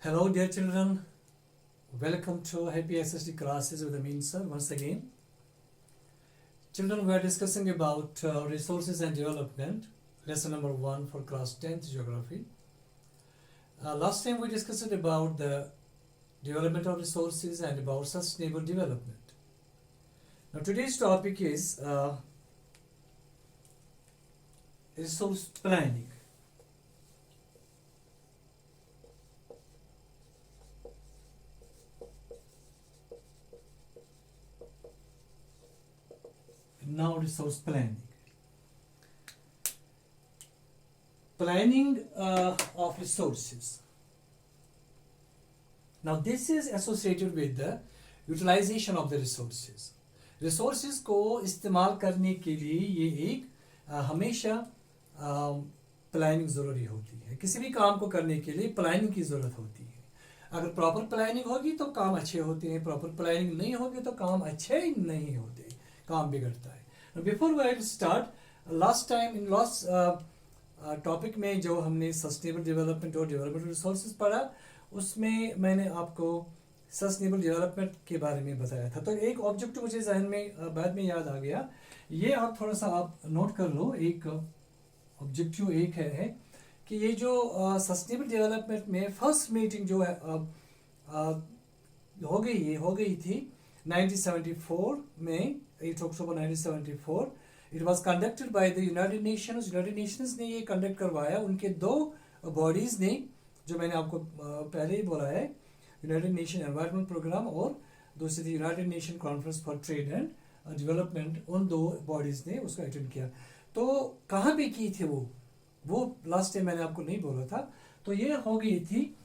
Hello dear children, welcome to Happy SSD classes with Amin sir once again. Children, we are discussing about resources and development, lesson number 1 for class 10th geography. Last time we discussed about the development of resources and about sustainable development. Now today's topic is resource planning. Now resource planning. Planning of resources. Now this is associated with the utilization of the resources. Resources को इस्तेमाल करने के लिए ये एक हमेशा planning ज़रूरी होती है. किसी भी काम को करने के लिए प्लानिंग की ज़रूरत होती है. अगर प्रॉपर प्लानिंग होगी तो काम अच्छे होते हैं, प्रॉपर प्लानिंग नहीं होगी तो काम अच्छे नहीं होते, काम बिगड़ता है. Before we start, last time in last topic में जो हमने सस्टेनेबल डेवलपमेंट और डेवलपमेंट रिसोर्सेज पढ़ा, उसमें मैंने आपको सस्टेनेबल डेवलपमेंट के बारे में बताया था. तो एक ऑब्जेक्टिव मुझे जहन में बाद में याद आ गया, ये आप थोड़ा सा आप नोट कर लो. एक ऑब्जेक्टिव एक है कि ये जो सस्टेनेबल डेवलपमेंट में फर्स्ट मीटिंग जो है हो गई थी 1974 में, 8 अक्टूबर 1974. It was conducted by the United Nations. United Nations ने ये कंडक्ट करवाया. उनके दो बॉडीज ने, जो मैंने आपको पहले ही बोला है, यूनाइटेड नेशन एनवायरनमेंट प्रोग्राम और दूसरी United nation conference for trade and development, उन दो बॉडीज ने उसको अटेंड किया. तो कहाँ पे की थी वो लास्ट टाइम मैंने आपको नहीं बोला था. तो ये हो गई थी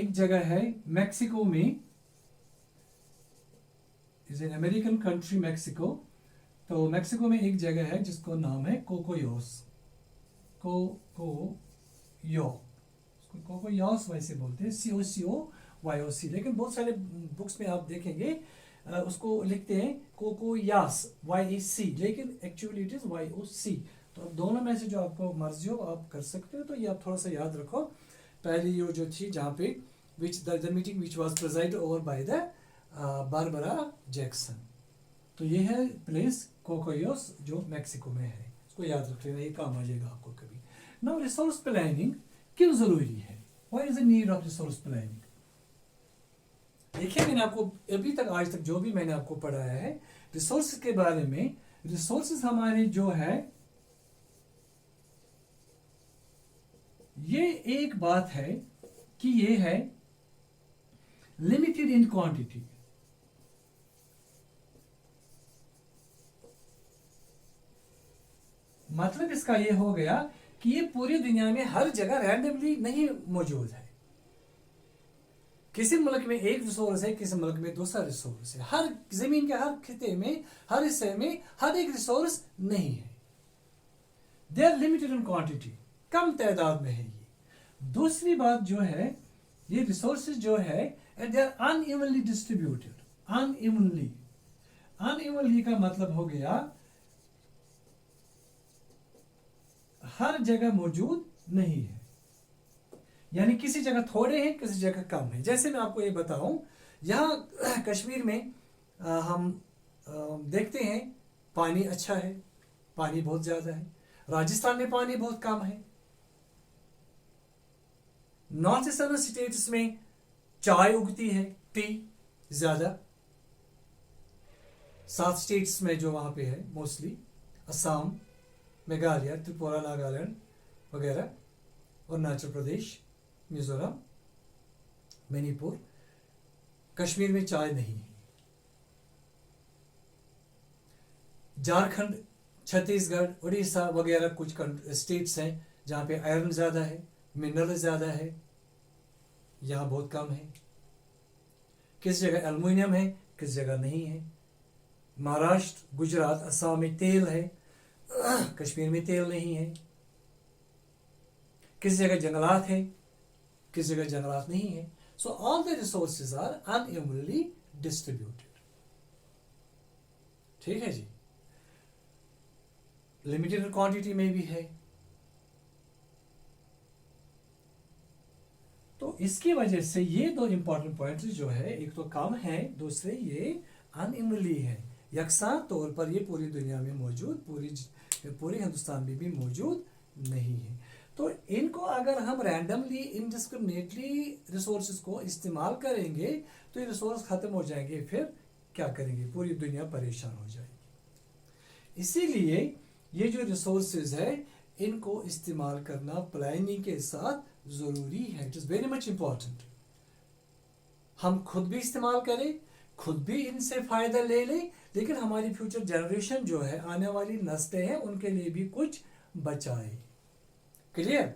एक जगह है मैक्सिको में, is an American country Mexico. तो मैक्सिको में एक जगह है जिसको नाम है कोकोयोस. कोकोयोस वैसे बोलते हैं, COCOYOC, लेकिन बहुत सारे बुक्स में आप देखेंगे उसको लिखते हैं कोकोयास, YAC, लेकिन एक्चुअली इट इज YOC. तो अब दोनों में से जो आपको मर्जी हो आप कर सकते हो. तो ये आप थोड़ा सा याद रखो. पहली ये जो थी जहाँ पे the meeting which was presided over by the Barbara Jackson. तो ये है प्लेस कोकोयोस जो मैक्सिको में है. इसको याद रख लेना, ये काम आ जाएगा आपको कभी. नाउ रिसोर्स प्लानिंग क्यों जरूरी है? What is the need of resource planning? देखिए, मैंने आपको अभी तक आज तक जो भी मैंने आपको पढ़ाया है रिसोर्स के बारे में, रिसोर्सेज हमारे जो है, ये एक बात है कि ये है लिमिटेड इन क्वांटिटी. मतलब इसका ये हो गया कि ये पूरी दुनिया में हर जगह रैंडमली नहीं मौजूद है. किसी मुल्क में एक रिसोर्स है, किसी मुल्क में दूसरा रिसोर्स है. हर जमीन के हर खिते में, हर हिस्से में हर एक रिसोर्स नहीं है. They are limited in quantity, कम तादाद में है ये. दूसरी बात जो है, ये रिसोर्सेज जो है they are unevenly distributed. Unevenly का मतलब हो गया हर जगह मौजूद नहीं है. यानी किसी जगह थोड़े हैं, किसी जगह कम है. जैसे मैं आपको ये बताऊं, यहाँ कश्मीर में हम देखते हैं पानी अच्छा है, पानी बहुत ज्यादा है. राजस्थान में पानी बहुत कम है. नॉर्थ ईस्टर्न स्टेट्स में चाय उगती है, टी ज्यादा. साउथ स्टेट्स में जो वहां पे है मोस्टली असम, मेघालय, त्रिपुरा, नागालैंड वगैरह, अरुणाचल प्रदेश, मिजोरम, मणिपुर. कश्मीर में चाय नहीं है. झारखंड, छत्तीसगढ़, उड़ीसा वगैरह कुछ स्टेट्स हैं जहाँ पे आयरन ज़्यादा है, मिनरल ज़्यादा है, यहाँ बहुत कम है. किस जगह एल्युमिनियम है, किस जगह नहीं है. महाराष्ट्र, गुजरात, असम में तेल है, कश्मीर में तेल नहीं है. किस जगह जंगलात है, किस जगह जंगलात नहीं है. So all the resources are unevenly distributed. ठीक है जी. लिमिटेड क्वांटिटी में भी है. तो इसकी वजह से ये दो इम्पोर्टेंट पॉइंट्स जो है, एक तो कम है, दूसरे ये अनइवनली है, यकसा तौर पर ये पूरी दुनिया में मौजूद, पूरे हिंदुस्तान में भी मौजूद नहीं है। तो इनको अगर हम रैंडमली इनडिस्क्रिमिनेटली रिसोर्सेज को इस्तेमाल करेंगे तो ये रिसोर्स खत्म हो जाएंगे, फिर क्या करेंगे, पूरी दुनिया परेशान हो जाएगी। इसीलिए ये जो रिसोर्सेज है इनको इस्तेमाल करना प्लानिंग के साथ ज़रूरी है। It is very much important. हम खुद भी इस्तेमाल करें, खुद भी इनसे फ़ायदा ले लें, लेकिन हमारी फ्यूचर जनरेशन जो है, आने वाली नस्लें हैं, उनके लिए भी कुछ बचाए। क्लियर?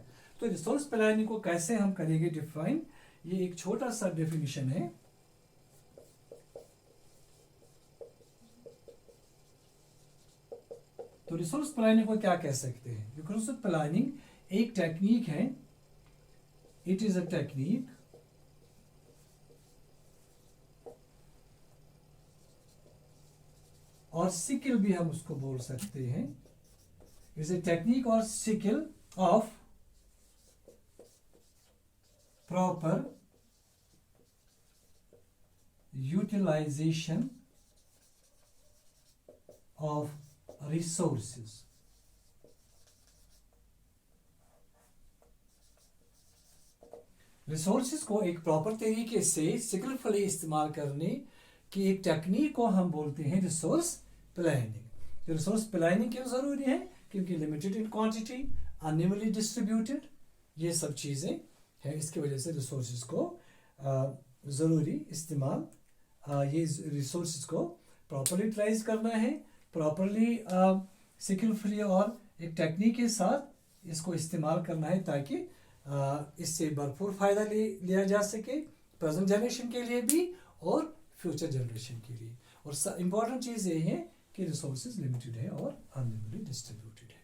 तो रिसोर्स प्लानिंग को कैसे हम करेंगे डिफाइन, ये एक छोटा सा डेफिनेशन है। तो रिसोर्स प्लानिंग को क्या कह सकते हैं? रिसोर्स प्लानिंग एक टेक्निक है, इट इज अ टेक्निक और स्किल भी हम उसको बोल सकते हैं। इज ए टेक्निक और skill of proper utilisation of resources. Resources को एक प्रॉपर तरीके से स्किलफुली इस्तेमाल करने की एक टेक्निक को हम बोलते हैं रिसोर्स प्लानिंग। रिसोर्स प्लानिंग क्यों जरूरी है? क्योंकि limited in quantity, unevenly distributed, ये सब चीजें हैं, इसकी वजह से रिसोर्सेज को जरूरी इस्तेमाल, ये रिसोर्सेज को प्रॉपरली यूटिलाइज करना है, प्रॉपरली स्किलफुली और एक टेक्निक के साथ इसको इस्तेमाल करना है, ताकि इससे भरपूर फायदा लिया जा सके, प्रेजेंट जनरेशन के लिए भी और फ्यूचर जनरेशन के लिए। और इम्पॉर्टेंट चीज़ ये है कि रिसोर्सेज लिमिटेड है और अनलिमिटेड डिस्ट्रीब्यूटेड है।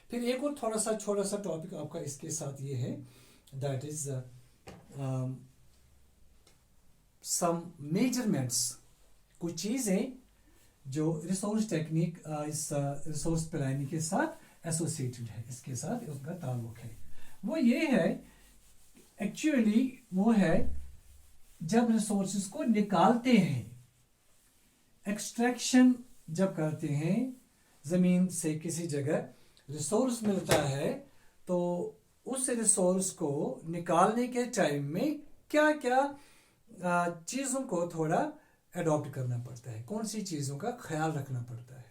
फिर एक और थोड़ा सा छोटा सा टॉपिक आपका इसके साथ ये है, दैट इज सम मेजरमेंट्स, कुछ चीज़ें जो रिसोर्स टेक्निक इस रिसोर्स प्लानिंग के साथ एसोसिएटेड है, इसके साथ उनका ताल्लुक है। वो ये है, एक्चुअली वो है जब रिसोर्सेज को निकालते हैं, एक्सट्रैक्शन जब करते हैं, ज़मीन से किसी जगह रिसोर्स मिलता है, तो उस रिसोर्स को निकालने के टाइम में क्या क्या चीज़ों को थोड़ा अडॉप्ट करना पड़ता है, कौन सी चीज़ों का ख्याल रखना पड़ता है।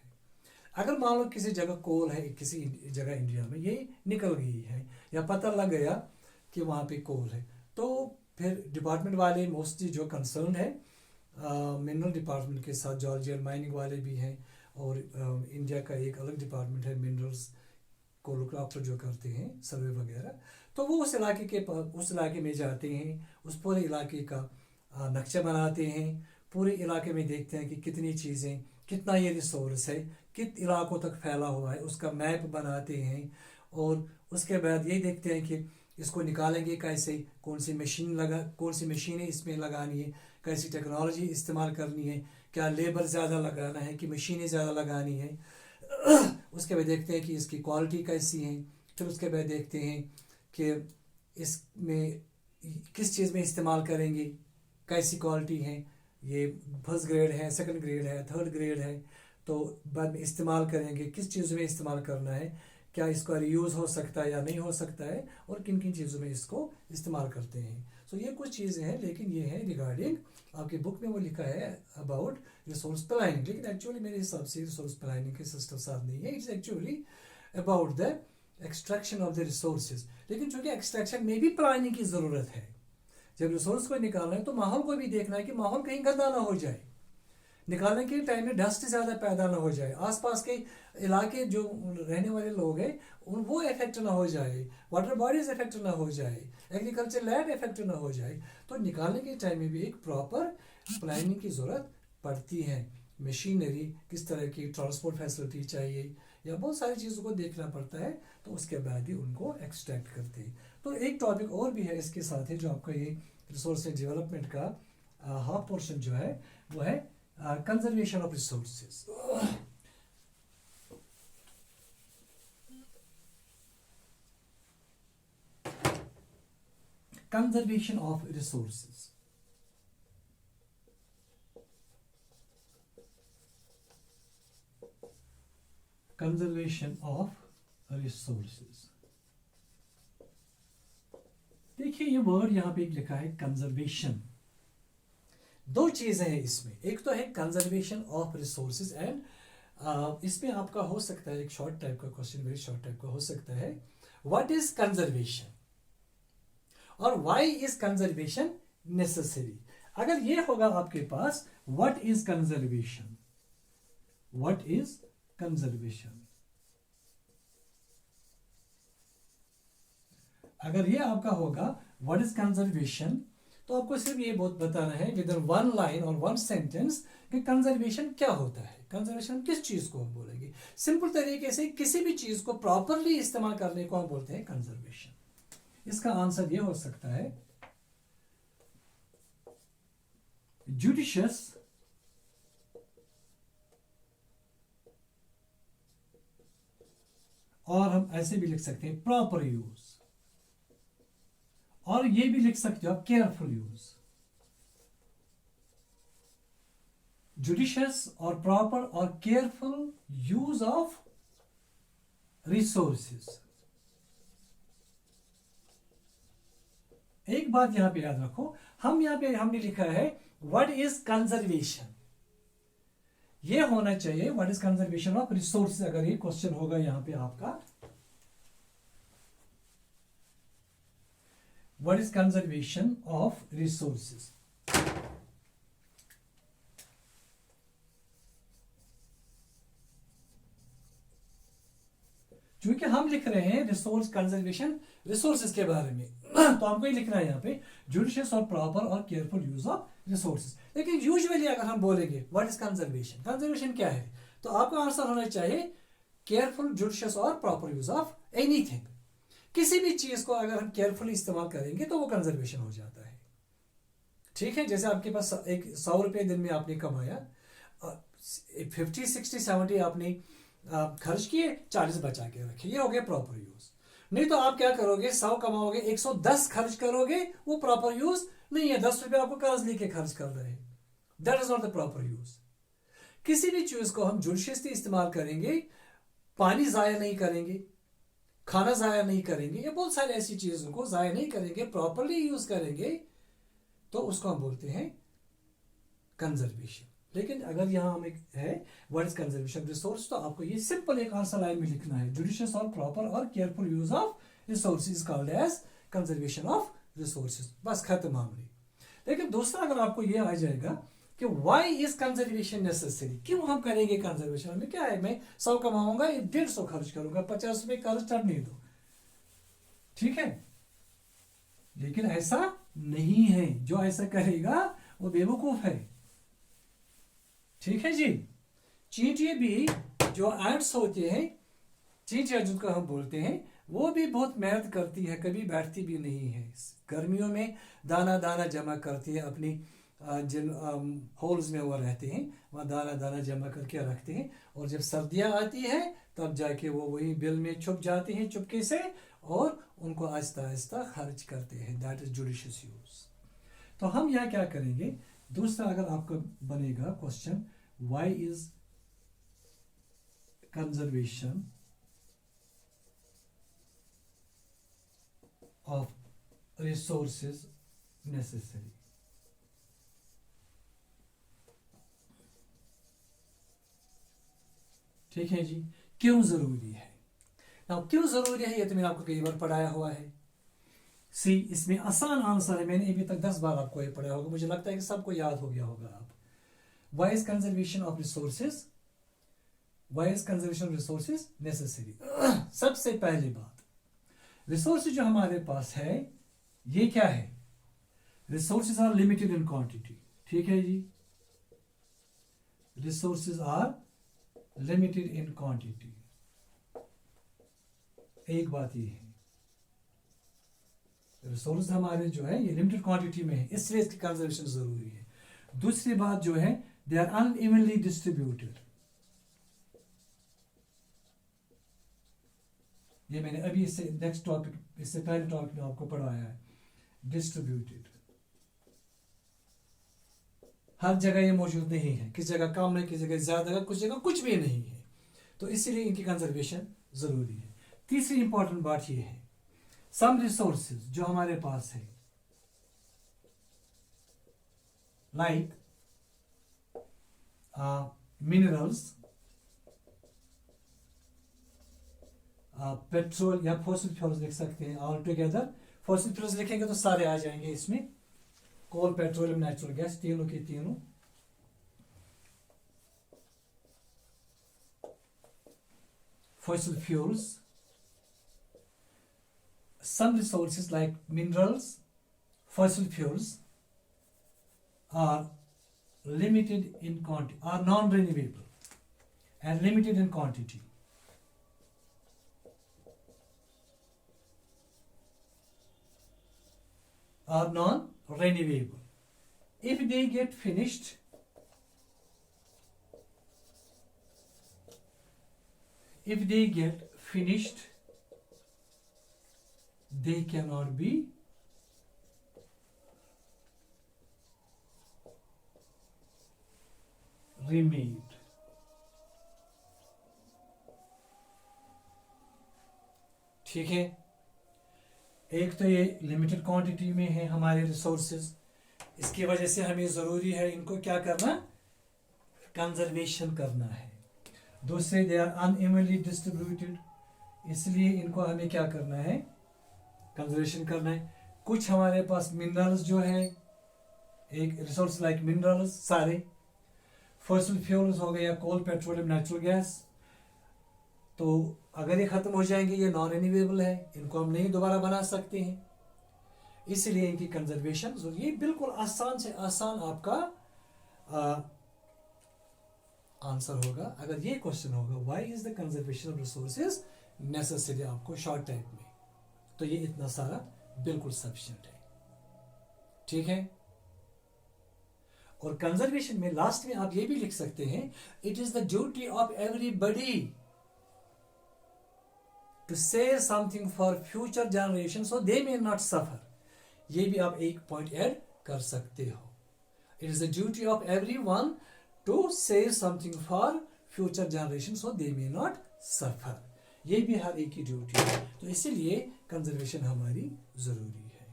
अगर मान लो किसी जगह कोल है, किसी जगह इंडिया में ये निकल गई है या पता लग गया कि वहाँ पे कोल है, तो फिर डिपार्टमेंट वाले मोस्टली जो कंसर्न है, मिनरल डिपार्टमेंट के साथ जॉर्जियन माइनिंग वाले भी हैं, और इंडिया का एक अलग डिपार्टमेंट है मिनरल्स को लुक आफ्टर जो करते हैं सर्वे वगैरह, तो वो उस इलाके में जाते हैं, उस पूरे इलाके का नक्शा बनाते हैं, पूरे इलाके में देखते हैं कि कितनी चीज़ें, कितना ये रिसोर्स है, कित इलाकों तक फैला हुआ है, उसका मैप बनाते हैं, और उसके बाद ये देखते हैं कि इसको निकालेंगे कैसे, कौन सी मशीनें इसमें लगानी है, कैसी टेक्नोलॉजी इस्तेमाल करनी है, क्या लेबर ज़्यादा लगाना है कि मशीनें ज़्यादा लगानी है। उसके बाद देखते हैं कि इसकी क्वालिटी कैसी है, फिर उसके बाद देखते हैं कि इसमें किस चीज़ में इस्तेमाल करेंगे, कैसी क्वालिटी है, ये फर्स्ट ग्रेड है, सेकंड ग्रेड है, थर्ड ग्रेड है, तो बाद में इस्तेमाल करेंगे, किस चीज़ में इस्तेमाल करना है, क्या इसका रीयूज़ हो सकता है या नहीं हो सकता है, और किन किन चीज़ों में इसको इस्तेमाल करते हैं। सो ये कुछ चीज़ें हैं, लेकिन ये है रिगार्डिंग, आपकी बुक में वो लिखा है अबाउट रिसोर्स प्लानिंग, लेकिन एक्चुअली मेरे हिसाब से रिसोर्स प्लानिंग के सिस्टम साथ नहीं है, it's actually about the extraction of the resources. लेकिन चूँकि एक्सट्रैक्शन में भी प्लानिंग की ज़रूरत है, जब रिसोर्स को निकालना है तो माहौल को भी देखना है कि माहौल कहीं गंदा ना हो जाए, निकालने के टाइम में डस्ट ज़्यादा पैदा ना हो जाए, आसपास के इलाके जो रहने वाले लोग हैं वो इफेक्ट ना हो जाए, वाटर बॉडीज इफेक्ट ना हो जाए, एग्रीकल्चर लैंड इफेक्ट ना हो जाए। तो निकालने के टाइम में भी एक प्रॉपर प्लानिंग की ज़रूरत पड़ती है। मशीनरी किस तरह की, ट्रांसपोर्ट फैसिलिटी चाहिए, या बहुत सारी चीज़ों को देखना पड़ता है, तो उसके बाद ही उनको एक्सट्रैक्ट करते हैं। तो एक टॉपिक और भी है इसके साथ है, जो आपका ये रिसोर्स डेवलपमेंट का हाफ पोर्शन जो है वो है conservation of resources. Conservation of resources. Conservation of resources. देखिए ये वर्ड यहां पे लिखा है कंजर्वेशन। दो चीजें हैं इसमें, एक तो है कंजर्वेशन ऑफ रिसोर्सेज एंड इसमें आपका हो सकता है एक शॉर्ट टाइप का क्वेश्चन, वेरी शॉर्ट टाइप का हो सकता है, व्हाट इज कंजर्वेशन और व्हाई इज कंजर्वेशन नेसेसरी। अगर ये होगा आपके पास what is conservation, what is conservation, अगर ये आपका होगा व्हाट इज कंजर्वेशन, तो आपको सिर्फ ये बहुत बताना है विद इन वन लाइन और वन सेंटेंस कि कंजर्वेशन क्या होता है, कंजर्वेशन किस चीज को हम बोलेंगे। सिंपल तरीके से किसी भी चीज को प्रॉपरली इस्तेमाल करने को हम बोलते हैं कंजर्वेशन। इसका आंसर ये हो सकता है जुडिशियस और हम ऐसे भी लिख सकते हैं प्रॉपर यूज, और ये भी लिख सकते हो आप केयरफुल यूज। जुडिशियस और प्रॉपर और केयरफुल यूज ऑफ रिसोर्सेज। एक बात यहां पे याद रखो, हम यहां पे हमने लिखा है व्हाट इज कंजर्वेशन, ये होना चाहिए what is conservation of resources. अगर ये क्वेश्चन होगा यहां पे आपका what is conservation of resources. क्योंकि हम लिख रहे हैं रिसोर्स कंजर्वेशन रिसोर्सेज के बारे में तो हमको ये लिखना है यहाँ पे जुडिशियस और प्रॉपर और केयरफुल यूज ऑफ रिसोर्सेज। लेकिन यूजुअली अगर हम बोलेंगे व्हाट इज कंजर्वेशन, कंजर्वेशन क्या है, तो आपका आंसर होना चाहिए केयरफुल, जुडिशियस और प्रॉपर यूज ऑफ एनीथिंग। किसी भी चीज को अगर हम केयरफुली इस्तेमाल करेंगे तो वो कंजर्वेशन हो जाता है। ठीक है, जैसे आपके पास एक 100 रुपये दिन में आपने कमाया, 50, 60, 70 आपने खर्च किए, 40 बचा के रखे, ये हो गया प्रॉपर यूज। नहीं तो आप क्या करोगे, 100 कमाओगे 110 खर्च करोगे, वो प्रॉपर यूज नहीं है। 10 रुपये आपको कर्ज लेके खर्च कर रहे हैं, that is not the proper use. किसी भी चीज को हम जुडिशियसली इस्तेमाल करेंगे, पानी जाया नहीं करेंगे, खाना जाया नहीं करेंगे, या बहुत सारी ऐसी चीजों को जाया नहीं करेंगे, प्रॉपरली यूज करेंगे, तो उसको हम बोलते हैं कंजर्वेशन। लेकिन अगर यहां हमें है व्हाट इज कंजर्वेशन रिसोर्स, तो आपको ये सिंपल एक आंसर लाइन में लिखना है जुडिशियस और प्रॉपर और careful use of resources called as conservation of resources, बस खत्म मामले। लेकिन दूसरा अगर आपको ये आ जाएगा कि व्हाई इज कंजर्वेशन नेसेसरी, क्यों हम करेंगे कंजर्वेशन, हमें क्या है, मैं 100 कमाऊंगा 150 खर्च करूंगा, 50 रुपये कर्ज चढ़ने दो, ठीक है। लेकिन ऐसा नहीं है, जो ऐसा करेगा वो बेवकूफ है, ठीक है जी। चींटियां भी जो एंट्स होते हैं, चींटियां जिनको हम बोलते हैं, वो भी बहुत मेहनत करती है, कभी बैठती भी नहीं है। गर्मियों में दाना दाना जमा करती है, अपनी जिन होल्स में वो रहते हैं वहाँ दाना दाना जमा करके रखते हैं, और जब सर्दियाँ आती हैं तब जाके वो वही बिल में छुप जाते हैं चुपके से, और उनको आहिस्ता आहिस्ता खर्च करते हैं, दैट इज जुडिशियस यूज। तो हम यहाँ क्या करेंगे, दूसरा अगर आपका बनेगा question why is conservation of resources necessary, ठीक है जी, क्यों जरूरी है। ना क्यों जरूरी है ये तो मैंने आपको कई बार पढ़ाया हुआ है। सी, इसमें आसान आंसर है, मैंने अभी तक 10 बार आपको ये पढ़ाया होगा, मुझे लगता है कि सबको याद हो गया होगा। आप why is conservation of resources, why is conservation of resources necessary. सबसे पहली बात, रिसोर्सेज जो हमारे पास है ये क्या है, resources are limited in quantity, ठीक है जी, resources are limited in quantity. एक बात ये है, रिसोर्स हमारे जो है ये लिमिटेड क्वांटिटी में है, इसलिए इसकी कंजर्वेशन जरूरी है। दूसरी बात जो है, दे आर अनइवनली डिस्ट्रीब्यूटेड, ये मैंने अभी इससे नेक्स्ट टॉपिक, इससे पहले टॉपिक में आपको पढ़ाया है। डिस्ट्रीब्यूटेड। हर जगह ये मौजूद नहीं है, किस जगह कम है, किस जगह ज्यादा है, कुछ जगह कुछ भी नहीं है, तो इसीलिए इनकी कंजर्वेशन जरूरी है। तीसरी इंपॉर्टेंट बात ये है, सम रिसोर्सेज जो हमारे पास है, लाइक मिनरल्स, पेट्रोल या फॉसिल फ्यूल्स लिख सकते हैं ऑल टुगेदर। फॉसिल फ्यूल्स लिखेंगे तो सारे आ जाएंगे इसमें, कोल, पेट्रोलियम, नेचुरल गैस, तीनों के तीनों। Fossil fuels, some resources like minerals, fossil fuels are limited in quantity, are non-renewable and limited in quantity. Are non-renewable. If they get finished, they cannot be remade. ठीक है, एक तो ये limited quantity में है हमारे रिसोर्सेज, इसकी वजह से हमें ज़रूरी है इनको क्या करना, कंजर्वेशन करना है। दूसरे, दे आर अनइवनली डिस्ट्रीब्यूटेड, इसलिए इनको हमें क्या करना है, कंजर्वेशन करना है। कुछ हमारे पास मिनरल्स जो है, एक रिसोर्स लाइक मिनरल्स सारे, फॉसिल फ्यूल्स हो गया, कोल, पेट्रोलियम, नेचुरल गैस, तो अगर ये खत्म हो जाएंगे ये नॉन रिन्यूएबल है, इनको हम नहीं दोबारा बना सकते हैं, इसलिए इनकी कंजर्वेशन जरूरी। ये बिल्कुल आसान से आसान आपका आंसर होगा अगर ये क्वेश्चन होगा, why is the conservation of resources necessary, आपको शॉर्ट टाइम में, तो ये इतना सारा बिल्कुल सफिशिएंट है। ठीक है, और कंजर्वेशन में लास्ट में आप ये भी लिख सकते हैं, it is the duty of everybody to save something for future generation so they may not suffer. ये भी आप एक पॉइंट ऐड कर सकते हो, it is the duty of everyone to save something for future generation so they may not suffer. ये भी हर एक की ड्यूटी है, तो इसीलिए कंजर्वेशन हमारी जरूरी है।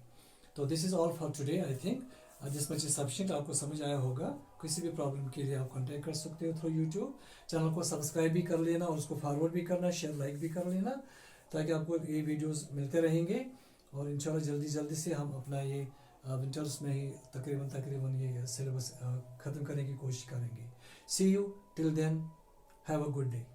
तो this is all for today. I think this much is sufficient, आपको समझ आया होगा। किसी भी प्रॉब्लम के लिए आप कांटेक्ट कर सकते हो थ्रू यूट्यूब। चैनल को सब्सक्राइब भी कर लेना और उसको फॉरवर्ड भी करना, शेयर लाइक भी कर लेना, ताकि आपको ये वीडियोस मिलते रहेंगे। और इंशाल्लाह जल्दी से हम अपना ये विंटर्स में ही तकरीबन ये सिलेबस ख़त्म करने की कोशिश करेंगे। See you till then, have a good day.